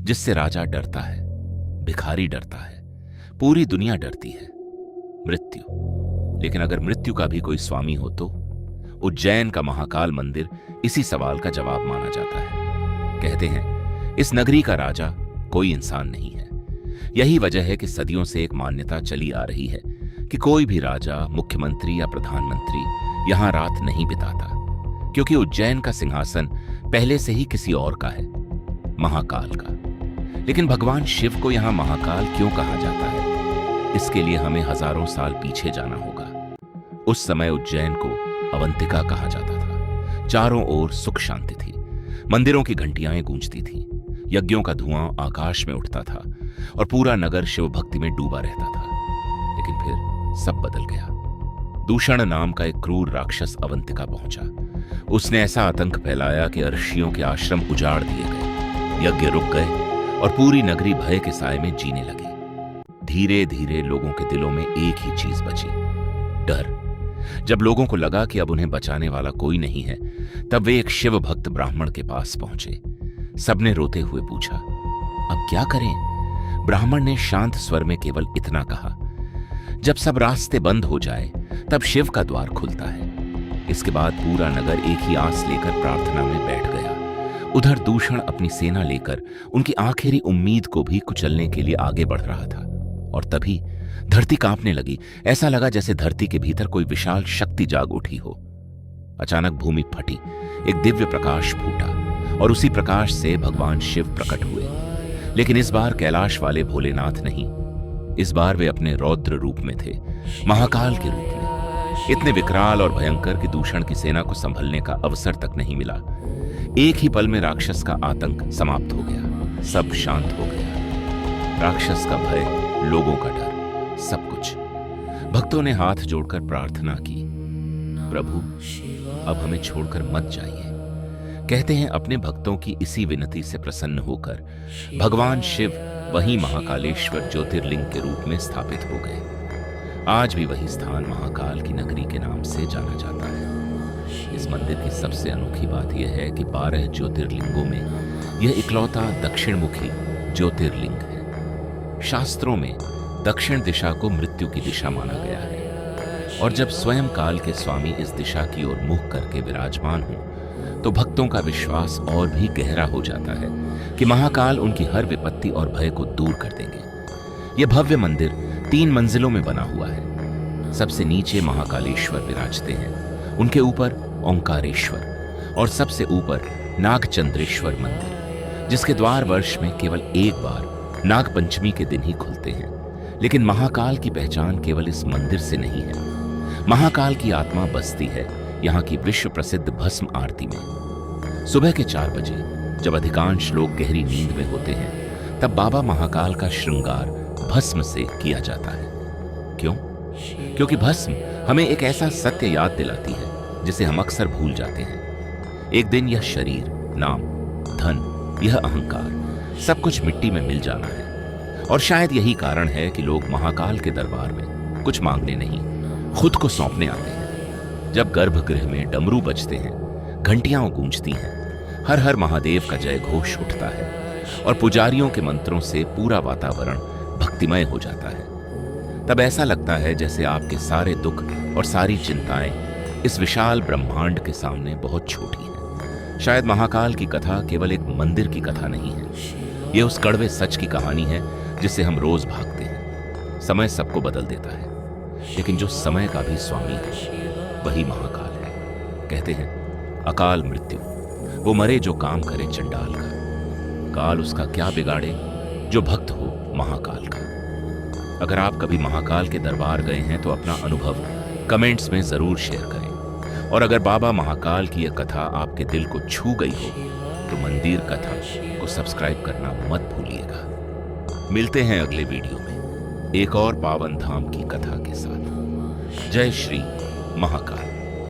जिससे राजा डरता है, भिखारी डरता है, पूरी दुनिया डरती है, मृत्यु। लेकिन अगर मृत्यु का भी कोई स्वामी हो तो उज्जैन का महाकाल मंदिर इसी सवाल का जवाब माना जाता है। कहते हैं इस नगरी का राजा कोई इंसान नहीं है। यही वजह है कि सदियों से एक मान्यता चली आ रही है कि कोई भी राजा, मुख्यमंत्री या प्रधानमंत्री यहां रात नहीं बिताता, क्योंकि उज्जैन का सिंहासन पहले से ही किसी और का है, महाकाल का। लेकिन भगवान शिव को यहां महाकाल क्यों कहा जाता है, इसके लिए हमें हजारों साल पीछे जाना होगा। उस समय उज्जैन को अवंतिका कहा जाता था। चारों ओर सुख शांति थी, मंदिरों की घंटियां गूंजती थीं, यज्ञों का धुआं आकाश में उठता था और पूरा नगर शिव भक्ति में डूबा रहता था। लेकिन फिर सब बदल गया। दूषण नाम का एक क्रूर राक्षस अवंतिका पहुंचा। उसने ऐसा आतंक फैलाया कि ऋषियों के आश्रम उजाड़ दिए गए, यज्ञ रुक गए और पूरी नगरी भय के साए में जीने लगी। धीरे धीरे लोगों के दिलों में एक ही चीज बची, डर। जब लोगों को लगा कि अब उन्हें बचाने वाला कोई नहीं है, तब वे एक शिव भक्त ब्राह्मण के पास पहुंचे। सबने रोते हुए पूछा, अब क्या करें? ब्राह्मण ने शांत स्वर में केवल इतना कहा, जब सब रास्ते बंद हो जाए तब शिव का द्वार खुलता है। इसके बाद पूरा नगर एक ही आस लेकर प्रार्थना में बैठ गया। उधर दूषण अपनी सेना लेकर उनकी आखिरी उम्मीद को भी कुचलने के लिए आगे बढ़ रहा था। और तभी धरती कांपने लगी। ऐसा लगा जैसे धरती के भीतर कोई विशाल शक्ति जाग उठी हो। अचानक भूमि फटी, एक दिव्य प्रकाश फूटा और उसी प्रकाश से भगवान शिव प्रकट हुए। लेकिन इस बार कैलाश वाले भोलेनाथ नहीं, इस बार वे अपने रौद्र रूप में थे, महाकाल के रूप में। इतने विकराल और भयंकर कि दूषण की सेना को संभलने का अवसर तक नहीं मिला। एक ही पल में राक्षस का आतंक समाप्त हो गया, सब शांत हो गया। राक्षस का भय, लोगों का डर, सब कुछ। भक्तों ने हाथ जोड़कर प्रार्थना की, प्रभु अब हमें छोड़कर मत जाइए। कहते हैं अपने भक्तों की इसी विनती से प्रसन्न होकर भगवान शिव वहीं महाकालेश्वर ज्योतिर्लिंग के रूप में स्थापित हो गए। आज भी वही स्थान महाकाल की नगरी के नाम से जाना जाता है। इस मंदिर की सबसे अनोखी बात यह है कि 12 ज्योतिर्लिंगों में यह इकलौता दक्षिणमुखी ज्योतिर्लिंग है। शास्त्रों में दक्षिण दिशा को मृत्यु की दिशा माना गया है, और जब स्वयं काल के स्वामी इस दिशा की ओर मुख करके विराजमान हो तो भक्तों का विश्वास और भी गहरा हो जाता है कि महाकाल उनकी हर विपत्ति और भय को दूर कर देंगे। यह भव्य मंदिर 3 मंजिलों में बना हुआ है। सबसे नीचे महाकालेश्वर विराजते हैं, उनके ऊपर ओंकारेश्वर और सबसे ऊपर नागचंद्रेश्वर मंदिर, जिसके द्वार वर्ष में केवल एक बार नाग पंचमी के दिन ही खुलते हैं। लेकिन महाकाल की पहचान केवल इस मंदिर से नहीं है। महाकाल की आत्मा बसती है यहाँ की विश्व प्रसिद्ध भस्म आरती में। सुबह के 4 बजे जब अधिकांश लोग गहरी नींद में होते हैं, तब बाबा महाकाल का श्रृंगार भस्म से किया जाता है। क्यों? क्योंकि भस्म हमें एक ऐसा सत्य याद दिलाती है जिसे हम अक्सर भूल जाते हैं। एक दिन यह शरीर, नाम, धन, यह अहंकार सब कुछ मिट्टी में मिल जाना है। और शायद यही कारण है कि लोग महाकाल के दरबार में कुछ मांगने नहीं, खुद को सौंपने आते हैं। जब गर्भगृह में डमरू बजते हैं, घंटियां गूंजती हैं, हर हर महादेव का जय घोष उठता है और पुजारियों के मंत्रों से पूरा वातावरण भक्तिमय हो जाता है, तब ऐसा लगता है जैसे आपके सारे दुख और सारी चिंताएं इस विशाल ब्रह्मांड के सामने बहुत छोटी हैं। शायद महाकाल की कथा केवल एक मंदिर की कथा नहीं है, यह उस कड़वे सच की कहानी है जिससे हम रोज भागते हैं। समय सबको बदल देता है, लेकिन जो समय का भी स्वामी है वही महाकाल है। कहते हैं अकाल मृत्यु, वो मरे जो काम करे चंडाल का, काल उसका क्या बिगाड़े जो भक्त हो महाकाल का। अगर आप कभी महाकाल के दरबार गए हैं तो अपना अनुभव कमेंट्स में जरूर शेयर करें। और अगर बाबा महाकाल की यह कथा आपके दिल को छू गई हो तो मंदिर कथा को सब्सक्राइब करना मत भूलिएगा। मिलते हैं अगले वीडियो में एक और पावन धाम की कथा के साथ। जय श्री महाकाल।